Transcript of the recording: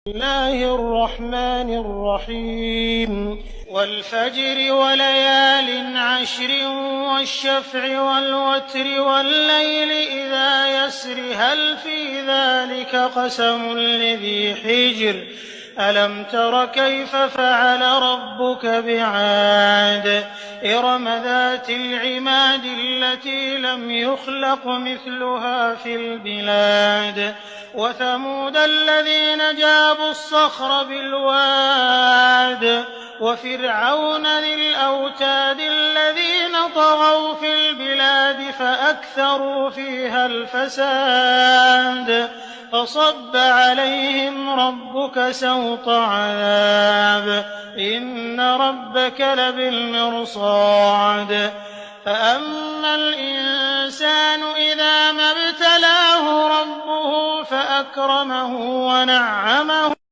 الله الرحمن الرحيم والفجر وليال عشر والشفع والوتر والليل إذا يسر هل في ذلك قسم لذي حجر ألم تر كيف فعل ربك بعاد إرم ذات العماد التي لم يخلق مثلها في البلاد وثمود الذين جابوا الصخر بالواد وفرعون ذي الأوتاد الذين طغوا في البلاد فأكثروا فيها الفساد فصب عليهم ربك سوط عذاب إن ربك لبالمرصاد فأما الإنسان إذا ما ابتلاه ربه فأكرمه ونعمه